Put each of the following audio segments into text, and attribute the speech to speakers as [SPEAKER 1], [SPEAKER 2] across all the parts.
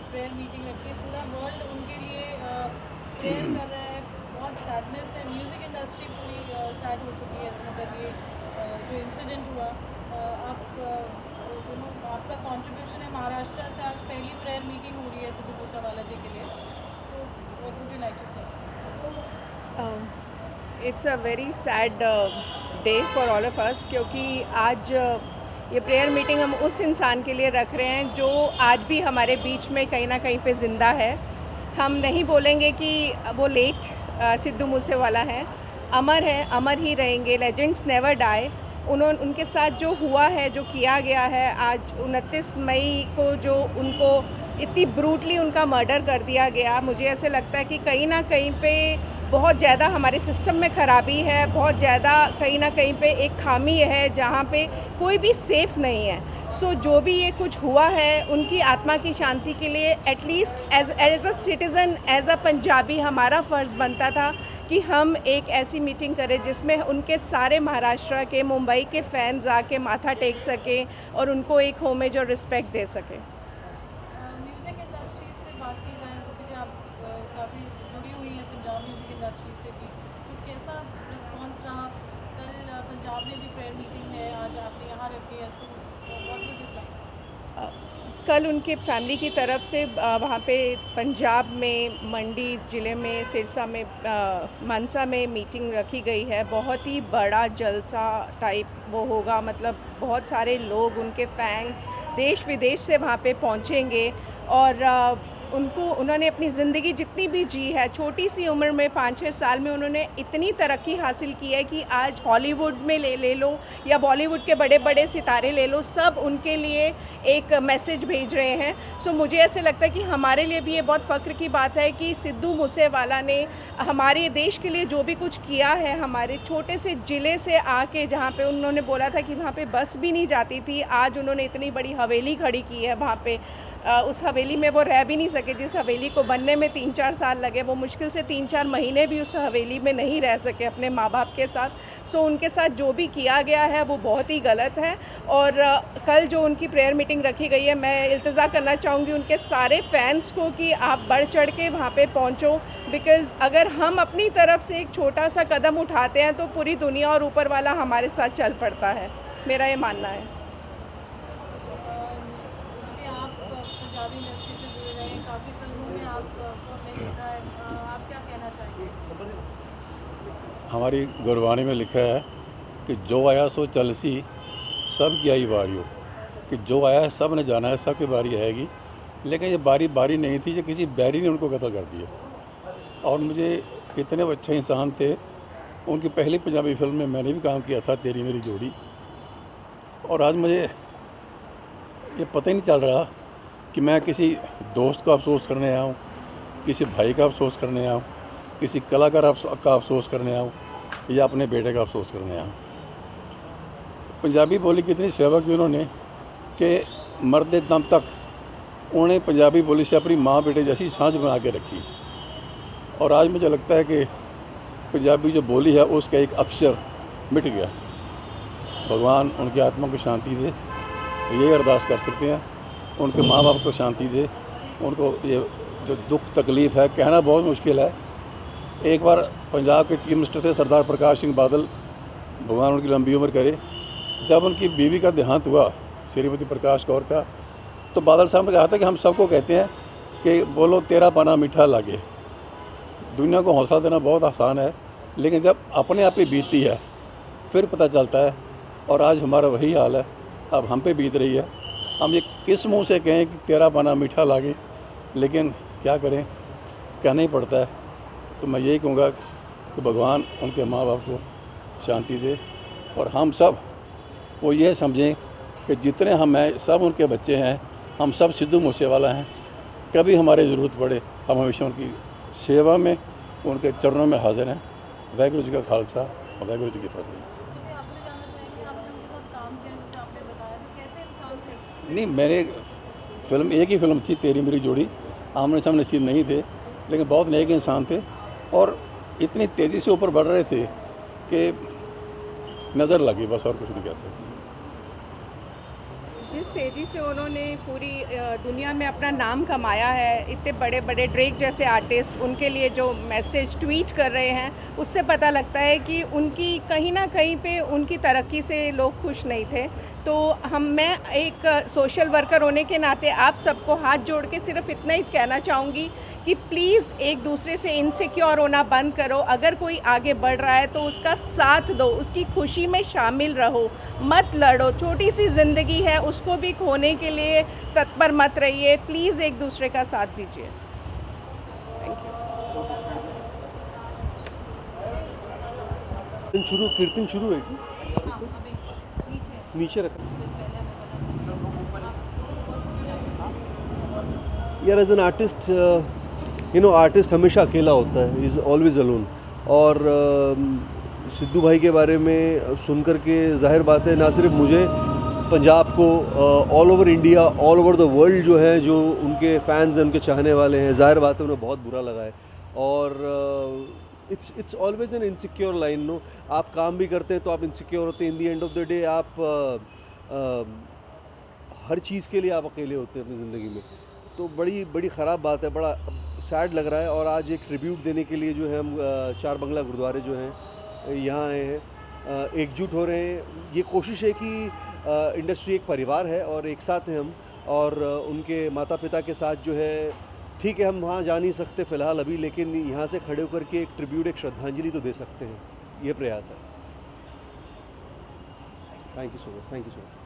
[SPEAKER 1] Prayer meeting रखी है, पूरा वर्ल्ड उनके लिए प्रेयर कर रहा है। बहुत सैडनेस है, म्यूज़िक इंडस्ट्री पूरी सैड हो चुकी है। मतलब ये जो इंसिडेंट हुआ, आप आपका कंट्रीब्यूशन है महाराष्ट्र से। आज पहली प्रेयर मीटिंग हो रही है सिद्धू मूसेवाला जी के लिए, तो what would you like to say?
[SPEAKER 2] It's a very sad day for all of us, क्योंकि आज ये प्रेयर मीटिंग हम उस इंसान के लिए रख रहे हैं जो आज भी हमारे बीच में कहीं ना कहीं पे ज़िंदा है। हम नहीं बोलेंगे कि वो लेट सिद्धू मूसेवाला है, अमर है, अमर ही रहेंगे। Legends never die. उनके साथ जो हुआ है, जो किया गया है, आज 29 मई को जो उनको इतनी ब्रूटली उनका मर्डर कर दिया गया, मुझे ऐसे लगता है कि कहीं ना कहीं पे बहुत ज़्यादा हमारे सिस्टम में ख़राबी है, बहुत ज़्यादा कहीं ना कहीं पे एक खामी है जहाँ पे कोई भी सेफ़ नहीं है। सो जो भी ये कुछ हुआ है, उनकी आत्मा की शांति के लिए at least as a citizen, as a Punjabi, हमारा फ़र्ज़ बनता था कि हम एक ऐसी मीटिंग करें जिसमें उनके सारे महाराष्ट्र के, मुंबई के फैंस आके माथा टेक सकें और उनको एक होमेज और रिस्पेक्ट दे सकें।
[SPEAKER 1] म्यूज़िक इंडस्ट्री से बात की जाए तो फिर आप काफ़ी जुड़ी हुई हैं पंजाब म्यूज़िक इंडस्ट्री से भी, तो कैसा रिस्पांस रहा? कल पंजाब में भी प्रेयर मीटिंग है, आज आपने यहाँ रखी है, तो बहुत कुछ इतना।
[SPEAKER 2] कल उनके फैमिली की तरफ से वहाँ पे पंजाब में, मंडी ज़िले में, सिरसा में, मानसा में मीटिंग रखी गई है। बहुत ही बड़ा जलसा टाइप वो होगा, मतलब बहुत सारे लोग, उनके फैन देश विदेश से वहाँ पे पहुँचेंगे। और उन्होंने अपनी ज़िंदगी जितनी भी जी है, छोटी सी उम्र में 5-6 साल में उन्होंने इतनी तरक्की हासिल की है कि आज हॉलीवुड में ले लो या बॉलीवुड के बड़े बड़े सितारे ले लो, सब उनके लिए एक मैसेज भेज रहे हैं। सो मुझे ऐसे लगता है कि हमारे लिए भी ये बहुत फ़ख्र की बात है कि सिद्धू मूसेवाला ने हमारे देश के लिए जो भी कुछ किया है, हमारे छोटे से ज़िले से आके, जहाँ पे उन्होंने बोला था कि वहाँ पे बस भी नहीं जाती थी, आज उन्होंने इतनी बड़ी हवेली खड़ी की है वहाँ पे। उस हवेली में वो रह भी नहीं सके, जिस हवेली को बनने में 3-4 साल लगे, वो मुश्किल से 3-4 महीने भी उस हवेली में नहीं रह सके अपने माँ बाप के साथ। सो उनके साथ जो भी किया गया है वो बहुत ही गलत है। और कल जो उनकी प्रेयर मीटिंग रखी गई है, मैं इल्तिजा करना चाहूँगी उनके सारे फैंस को कि आप बढ़ चढ़ के वहाँ पे पहुँचो, बिकॉज़ अगर हम अपनी तरफ से एक छोटा सा कदम उठाते हैं तो पूरी दुनिया और ऊपर वाला हमारे साथ चल पड़ता है, मेरा ये मानना है।
[SPEAKER 1] क्योंकि आप पंजाबी इंडस्ट्री से जुड़े रहे हैं, काफ़ी फिल्मों में आपको हमने देखा है, आप क्या कहना चाहेंगे?
[SPEAKER 3] हमारी गुरबानी में लिखा है कि जो आया सो चलसी, सब की आई बारी हो। कि जो आया है सब ने जाना है, सब की बारी आएगी। लेकिन ये बारी बारी नहीं थी, ये किसी बैरी ने उनको कत्ल कर दिया। और मुझे इतने अच्छे इंसान थे, उनकी पहली पंजाबी फिल्म में मैंने भी काम किया था, तेरी मेरी जोड़ी। और आज मुझे ये पता ही नहीं चल रहा कि मैं किसी दोस्त का अफसोस करने आया हूँ, किसी भाई का अफसोस करने आया हूँ, किसी कलाकार का अफसोस करने आया हूँ, या अपने बेटे का अफसोस करने आया हूँ। पंजाबी बोली की इतनी सेवा की उन्होंने कि मरते दम तक उन्होंने पंजाबी बोली से अपनी माँ बेटे जैसी सांझ बना के रखी। और आज मुझे लगता है कि पंजाबी जो बोली है उसका एक अक्षर मिट गया। भगवान उनकी आत्मा को शांति दे, ये अरदास कर सकते हैं। उनके माँ बाप को शांति दे। उनको ये जो दुख तकलीफ़ है, कहना बहुत मुश्किल है। एक बार पंजाब के चीफ मिनिस्टर थे सरदार प्रकाश सिंह बादल, भगवान उनकी लंबी उम्र करे, जब उनकी बीवी का देहांत हुआ, श्रीमती प्रकाश कौर का, तो बादल साहब ने कहा था कि हम सबको कहते हैं कि बोलो तेरा पाना मीठा लागे। दुनिया को हौसला देना बहुत आसान है, लेकिन जब अपने आप ही बीतती है फिर पता चलता है। और आज हमारा वही हाल है, अब हम पे बीत रही है। हम ये किस मुंह से कहें कि तेरा पाना मीठा लागे, लेकिन क्या करें, कहना ही पड़ता है। तो मैं यही कहूँगा कि भगवान उनके माँ बाप को शांति दे, और हम सब वो ये समझें कि जितने हम हैं सब उनके बच्चे हैं, हम सब सिद्धू मूसेवाला हैं। कभी हमारी ज़रूरत पड़े हम हमेशा उनकी सेवा में, उनके चरणों में हाजिर हैं। वाहिगुरू जी का खालसा और वाहिगुरू जी की फतेह।
[SPEAKER 1] क्योंकि आपसे जानना चाहेंगे, आपने उनके साथ काम किया जैसे आपने बताया, तो कैसे इंसान थे?
[SPEAKER 3] नहीं, मेरे फिल्म एक ही फिल्म थी, तेरी मेरी जोड़ी। आमने सामने नसीब नहीं थे, लेकिन बहुत नेक इंसान थे और इतनी तेज़ी से ऊपर बढ़ रहे थे कि नज़र लगी, बस और कुछ नहीं कह सकते।
[SPEAKER 2] जिस तेज़ी से उन्होंने पूरी दुनिया में अपना नाम कमाया है, इतने बड़े बड़े ड्रेक जैसे आर्टिस्ट उनके लिए जो मैसेज ट्वीट कर रहे हैं, उससे पता लगता है कि उनकी कहीं ना कहीं पे उनकी तरक्की से लोग खुश नहीं थे। तो मैं एक सोशल वर्कर होने के नाते आप सबको हाथ जोड़ के सिर्फ इतना ही कहना चाहूँगी कि प्लीज़ एक दूसरे से इनसिक्योर होना बंद करो। अगर कोई आगे बढ़ रहा है तो उसका साथ दो, उसकी खुशी में शामिल रहो, मत लड़ो। छोटी सी ज़िंदगी है, उसको भी खोने के लिए तत्पर मत रहिए। प्लीज़ एक दूसरे का साथ दीजिए। Thank you.
[SPEAKER 4] कीर्तन शुरू है कि
[SPEAKER 1] हाँ, अभी नीचे
[SPEAKER 4] नीचे रखा
[SPEAKER 1] पहले
[SPEAKER 4] यार। एज एन आर्टिस्ट आर्टिस्ट हमेशा अकेला होता है, इज़ ऑलवेज अलोन। और सिद्धू भाई के बारे में सुन कर के जाहिर बात है, ना सिर्फ मुझे, पंजाब को, all over India, all over the world जो है, जो उनके फैंस हैं, उनके चाहने वाले हैं, जाहिर बात है उन्हें बहुत बुरा लगा है। और it's always an insecure line. No, आप काम भी करते हैं तो आप इनसिक्योर होते हैं। इन दी एंड ऑफ द डे आप हर चीज़ के लिए आप अकेले होते हैं अपनी ज़िंदगी में। तो बड़ी बड़ी ख़राब बात है, बड़ा सैड लग रहा है। और आज एक ट्रिब्यूट देने के लिए जो है हम चार बंगला गुरुद्वारे जो हैं यहाँ आए हैं, एकजुट हो रहे हैं। ये कोशिश है कि इंडस्ट्री एक परिवार है और एक साथ हैं हम। और उनके माता पिता के साथ जो है, ठीक है हम वहाँ जा नहीं सकते फ़िलहाल अभी, लेकिन यहाँ से खड़े होकर के एक ट्रिब्यूट, एक श्रद्धांजलि तो दे सकते हैं। ये प्रयास है। Thank you so much, thank you so much.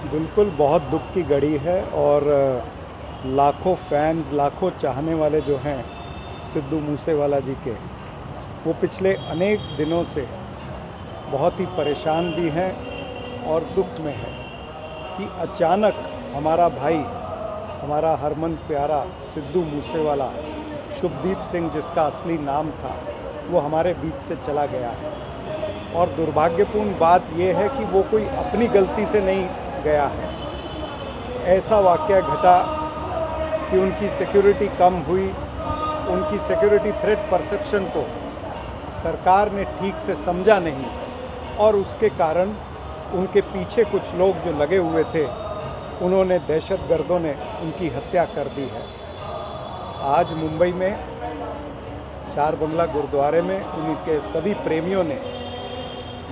[SPEAKER 5] बिल्कुल बहुत दुख की घड़ी है और लाखों फैंस, लाखों चाहने वाले जो हैं सिद्धू मूसेवाला जी के, वो पिछले अनेक दिनों से बहुत ही परेशान भी हैं और दुख में हैं कि अचानक हमारा भाई, हमारा हरमन प्यारा सिद्धू मूसेवाला, शुभदीप सिंह जिसका असली नाम था, वो हमारे बीच से चला गया है। और दुर्भाग्यपूर्ण बात यह है कि वो कोई अपनी गलती से नहीं गया है। ऐसा वाक़या घटा कि उनकी सिक्योरिटी कम हुई, उनकी सिक्योरिटी थ्रेट परसेप्शन को सरकार ने ठीक से समझा नहीं और उसके कारण उनके पीछे कुछ लोग जो लगे हुए थे, उन्होंने, दहशतगर्दों ने उनकी हत्या कर दी है। आज मुंबई में चार बंगला गुरुद्वारे में उनके सभी प्रेमियों ने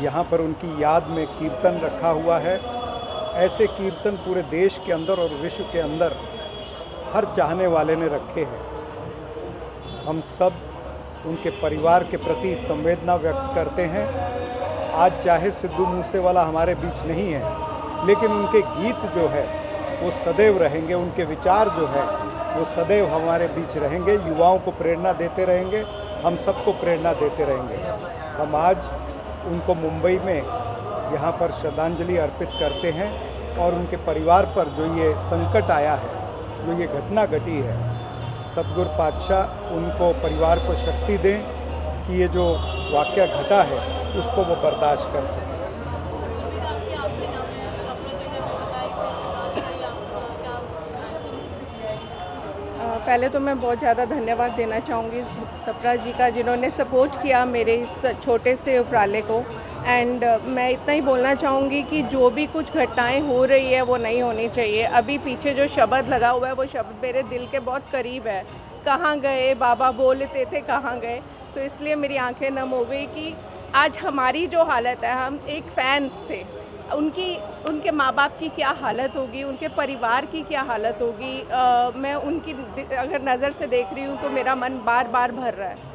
[SPEAKER 5] यहाँ पर उनकी याद में कीर्तन रखा हुआ है। ऐसे कीर्तन पूरे देश के अंदर और विश्व के अंदर हर चाहने वाले ने रखे हैं। हम सब उनके परिवार के प्रति संवेदना व्यक्त करते हैं। आज चाहे सिद्धू मूसेवाला हमारे बीच नहीं है, लेकिन उनके गीत जो है वो सदैव रहेंगे, उनके विचार जो है वो सदैव हमारे बीच रहेंगे, युवाओं को प्रेरणा देते रहेंगे, हम सबको प्रेरणा देते रहेंगे। हम आज उनको मुंबई में यहाँ पर श्रद्धांजलि अर्पित करते हैं और उनके परिवार पर जो ये संकट आया है, जो ये घटना घटी है, सतगुरु पातशाह उनको, परिवार को शक्ति दें कि ये जो वाक़या घटा है उसको वो बर्दाश्त कर सकें।
[SPEAKER 2] पहले तो मैं बहुत ज़्यादा धन्यवाद देना चाहूँगी सप्रा जी का, जिन्होंने सपोर्ट किया मेरे इस छोटे से उपराले को। एंड मैं इतना ही बोलना चाहूँगी कि जो भी कुछ घटनाएं हो रही है वो नहीं होनी चाहिए। अभी पीछे जो शब्द लगा हुआ है वो शब्द मेरे दिल के बहुत करीब है। कहाँ गए बाबा बोलते थे, कहाँ गए। सो इसलिए मेरी आंखें नम हो गई कि आज हमारी जो हालत है, हम एक फैंस थे, उनके माँ बाप की क्या हालत होगी, उनके परिवार की क्या हालत होगी। मैं उनकी अगर नज़र से देख रही हूँ तो मेरा मन बार बार भर रहा है।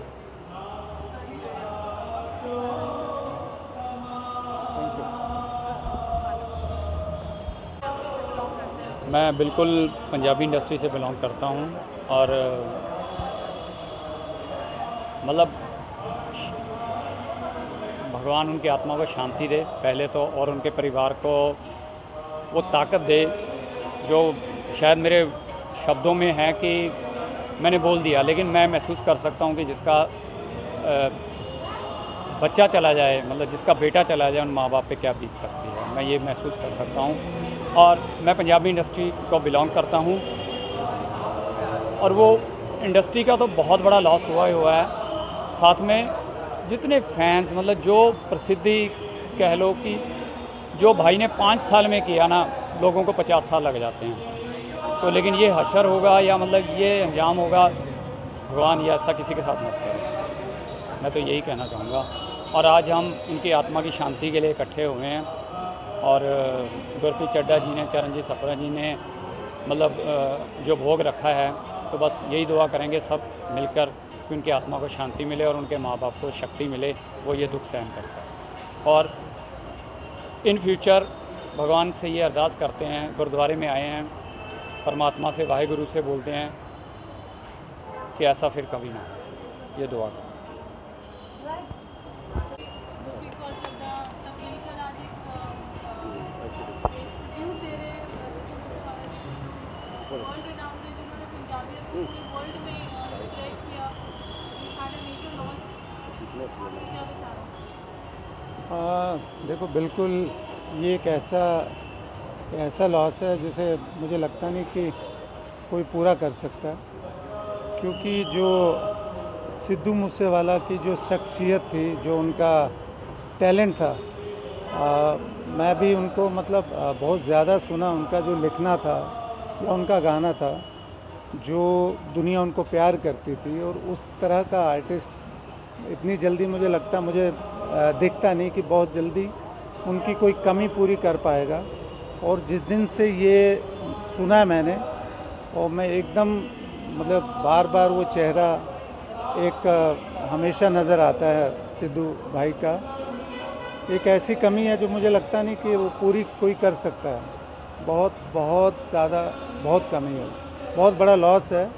[SPEAKER 6] मैं बिल्कुल पंजाबी इंडस्ट्री से बिलोंग करता हूँ और मतलब भगवान उनकी आत्मा को शांति दे पहले तो, और उनके परिवार को वो ताकत दे जो शायद मेरे शब्दों में है कि मैंने बोल दिया, लेकिन मैं महसूस कर सकता हूँ कि जिसका बच्चा चला जाए, मतलब जिसका बेटा चला जाए, उन माँ बाप पे क्या बीत सकती है, मैं ये महसूस कर सकता हूँ। और मैं पंजाबी इंडस्ट्री को बिलोंग करता हूँ और वो इंडस्ट्री का तो बहुत बड़ा लॉस हुआ है। साथ में जितने फैंस, मतलब जो प्रसिद्धि कह लो कि जो भाई ने 5 साल में किया ना, लोगों को 50 साल लग जाते हैं। तो लेकिन ये हशर होगा या मतलब ये अंजाम होगा, भगवान ये ऐसा किसी के साथ मत करें, मैं तो यही कहना चाहूँगा। और आज हम उनकी आत्मा की शांति के लिए इकट्ठे हुए हैं और गुरप्रीत चड्ढा जी ने, चरणजीत सप्रा जी ने मतलब जो भोग रखा है, तो बस यही दुआ करेंगे सब मिलकर कि उनकी आत्मा को शांति मिले और उनके माँ बाप को शक्ति मिले, वो ये दुख सहन कर सकें। और इन फ्यूचर भगवान से ये अरदास करते हैं, गुरुद्वारे में आए हैं, परमात्मा से, वाहिगुरु से बोलते हैं कि ऐसा फिर कभी ना हो, ये दुआ करें।
[SPEAKER 5] देखो, बिल्कुल ये एक ऐसा लॉस है जिसे मुझे लगता नहीं कि कोई पूरा कर सकता, क्योंकि जो सिद्धू मूसेवाला की जो शख्सियत थी, जो उनका टैलेंट था, मैं भी उनको मतलब बहुत ज़्यादा सुना। उनका जो लिखना था या उनका गाना था, जो दुनिया उनको प्यार करती थी, और उस तरह का आर्टिस्ट इतनी जल्दी मुझे लगता, मुझे दिखता नहीं कि बहुत जल्दी उनकी कोई कमी पूरी कर पाएगा। और जिस दिन से ये सुना मैंने, और मैं एकदम मतलब बार बार वो चेहरा एक हमेशा नज़र आता है सिद्धू भाई का। एक ऐसी कमी है जो मुझे लगता नहीं कि वो पूरी कोई कर सकता है। बहुत ज़्यादा बहुत कमी है, बहुत बड़ा लॉस है।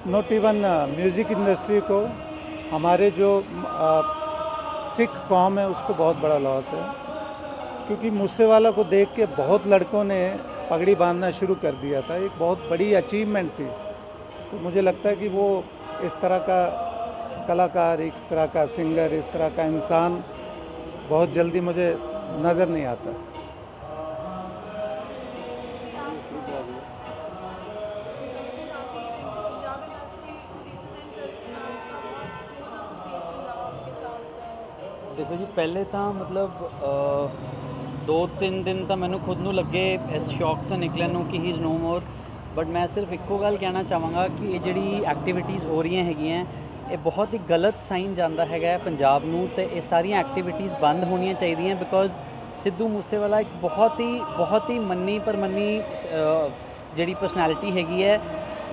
[SPEAKER 5] नॉट इवन म्यूज़िक इंडस्ट्री को, हमारे जो सिख कौम है उसको बहुत बड़ा लॉस है, क्योंकि मूसेवाला को देख के बहुत लड़कों ने पगड़ी बांधना शुरू कर दिया था। एक बहुत बड़ी अचीवमेंट थी। तो मुझे लगता है कि वो इस तरह का कलाकार, इस तरह का सिंगर, इस तरह का इंसान बहुत जल्दी मुझे नज़र नहीं आता।
[SPEAKER 1] पंजाब इंडस्ट्री रिप्रेजेंट करके आपका क्लोज एसोसिएशन रहा आपके साथ
[SPEAKER 7] ਦੇਖੋ ਜੀ, ਪਹਿਲੇ ਤਾਂ ਮਤਲਬ 2-3 ਦਿਨ ਤਾਂ ਮੈਨੂੰ ਖੁਦ ਨੂੰ ਲੱਗੇ ਇਸ ਸ਼ੌਕ ਤੋਂ ਨਿਕਲਣ ਨੂੰ ਕਿ ਹੀ ਇਜ਼ ਨੋ ਮੋਰ, ਬਟ ਮੈਂ ਸਿਰਫ ਇੱਕੋ ਗੱਲ ਕਹਿਣਾ ਚਾਹਾਂਗਾ ਕਿ ਇਹ ਜਿਹੜੀ ਐਕਟੀਵਿਟੀਜ਼ ਹੋ ਰਹੀਆਂ ਹੈਗੀਆਂ, ਇਹ ਬਹੁਤ ਹੀ ਗਲਤ ਸਾਈਨ ਜਾਂਦਾ ਹੈਗਾ ਪੰਜਾਬ ਨੂੰ, ਤੇ ਇਹ ਸਾਰੀਆਂ ਐਕਟੀਵਿਟੀਜ਼ ਬੰਦ ਹੋਣੀਆਂ ਚਾਹੀਦੀਆਂ। ਬਿਕੋਜ਼ ਸਿੱਧੂ ਮੂਸੇਵਾਲਾ ਇੱਕ ਬਹੁਤ ਹੀ ਮੰਨੀ ਪਰਮੰਨੀ ਜਿਹੜੀ ਪਰਸਨੈਲਿਟੀ ਹੈਗੀ ਹੈ।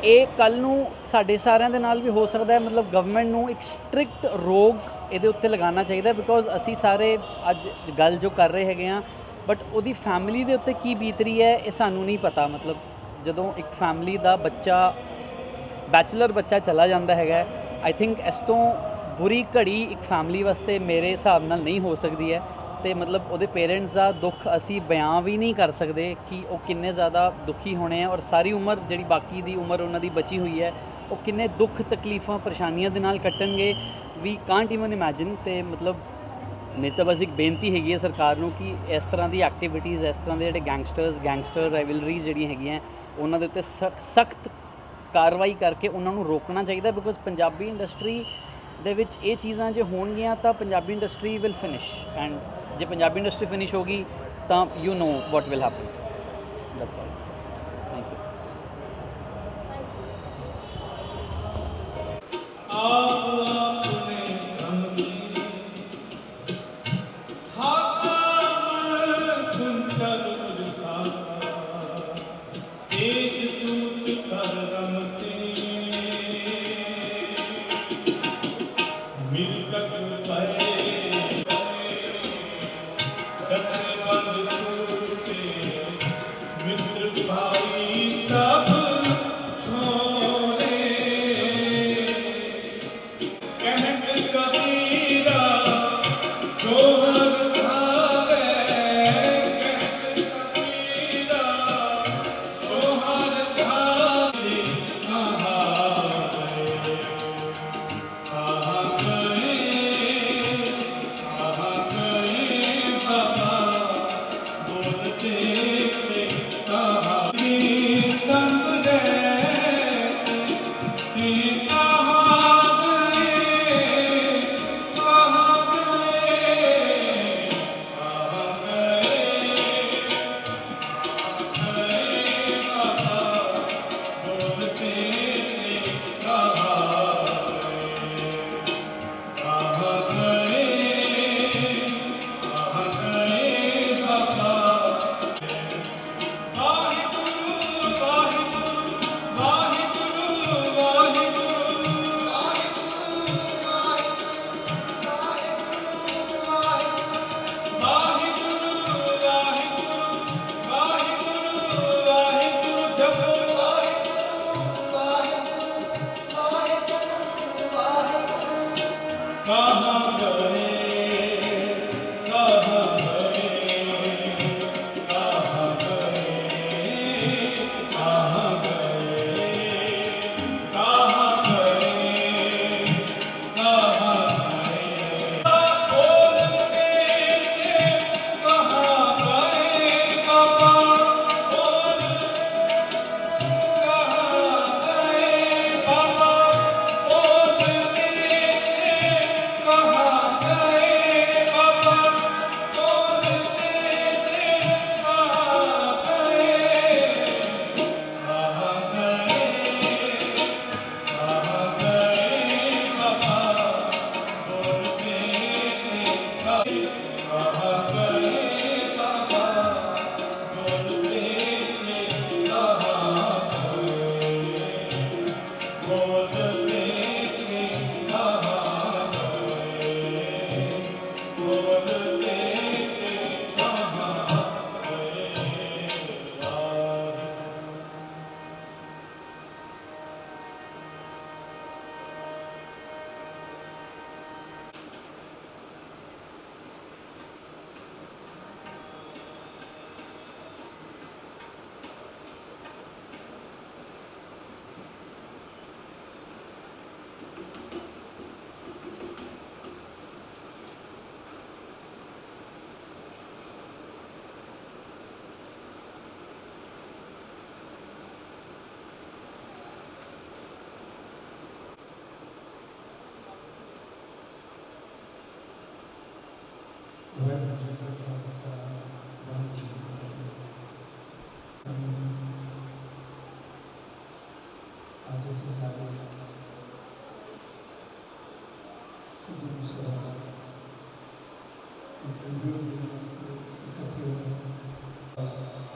[SPEAKER 7] ਇਹ ਕੱਲ੍ਹ ਨੂੰ ਸਾਡੇ ਸਾਰਿਆਂ ਦੇ ਨਾਲ ਵੀ ਹੋ ਸਕਦਾ ਹੈ। ਮਤਲਬ ਗਵਰਨਮੈਂਟ ਨੂੰ ਇੱਕ ਸਟ੍ਰਿਕਟ ਰੋਕ ਇਹਦੇ ਉੱਤੇ ਲਗਾਉਣਾ ਚਾਹੀਦਾ, ਬਿਕੋਜ਼ ਅਸੀਂ ਸਾਰੇ ਅੱਜ ਗੱਲ ਜੋ ਕਰ ਰਹੇ ਹੈਗੇ ਆ, ਬਟ ਉਹਦੀ ਫੈਮਿਲੀ ਦੇ ਉੱਤੇ ਕੀ ਬੀਤ ਰਹੀ ਹੈ ਇਹ ਸਾਨੂੰ ਨਹੀਂ ਪਤਾ। ਮਤਲਬ ਜਦੋਂ ਇੱਕ ਫੈਮਿਲੀ ਦਾ ਬੈਚਲਰ ਬੱਚਾ ਚਲਾ ਜਾਂਦਾ ਹੈਗਾ, ਆਈ ਥਿੰਕ ਇਸ ਤੋਂ ਬੁਰੀ ਘੜੀ ਇੱਕ ਫੈਮਿਲੀ ਵਾਸਤੇ ਮੇਰੇ ਹਿਸਾਬ ਨਾਲ ਨਹੀਂ ਹੋ ਸਕਦੀ ਹੈ। ਤੇ ਮਤਲਬ ਉਹਦੇ ਪੇਰੈਂਟਸ ਦਾ ਦੁੱਖ ਅਸੀਂ ਬਿਆਨ ਵੀ ਨਹੀਂ ਕਰ ਸਕਦੇ ਕਿ ਉਹ ਕਿੰਨੇ ਜ਼ਿਆਦਾ ਦੁਖੀ ਹੋਣੇ ਆ, ਔਰ ਸਾਰੀ ਉਮਰ ਜਿਹੜੀ ਬਾਕੀ ਦੀ ਉਮਰ ਉਹਨਾਂ ਦੀ ਬਚੀ ਹੋਈ ਹੈ ਉਹ ਕਿੰਨੇ ਦੁੱਖ ਤਕਲੀਫਾਂ ਪਰੇਸ਼ਾਨੀਆਂ ਦੇ ਨਾਲ ਕੱਟਣਗੇ, ਵੀ ਕਾਂਟ ਈਵਨ ਇਮੈਜਿਨ। ਤੇ ਮਤਲਬ ਮੇਰੀ ਤਾਂ ਬਸ ਇੱਕ ਬੇਨਤੀ ਹੈਗੀ ਹੈ ਸਰਕਾਰ ਨੂੰ ਕਿ ਇਸ ਤਰ੍ਹਾਂ ਦੀ ਐਕਟੀਵਿਟੀਜ਼, ਇਸ ਤਰ੍ਹਾਂ ਦੇ ਜਿਹੜੇ ਗੈਂਗਸਟਰ ਰਾਈਵਲਰੀਜ਼ ਜਿਹੜੀਆਂ ਹੈਗੀਆਂ, ਉਹਨਾਂ ਦੇ ਉੱਤੇ ਸਖਤ ਕਾਰਵਾਈ ਕਰਕੇ ਉਹਨਾਂ ਨੂੰ ਰੋਕਣਾ ਚਾਹੀਦਾ। ਬਿਕੋਜ਼ ਪੰਜਾਬੀ ਇੰਡਸਟਰੀ ਦੇ ਵਿੱਚ ਇਹ ਚੀਜ਼ਾਂ ਜੇ ਹੋਣਗੀਆਂ ਤਾਂ Punjabi industry will finish, and ਜੇ ਪੰਜਾਬੀ ਇੰਡਸਟਰੀ ਫਿਨਿਸ਼ ਹੋਗੀ ਤਾਂ you know what will happen. That's all. Thank you.
[SPEAKER 8] कहाँ इकट्ठे हुए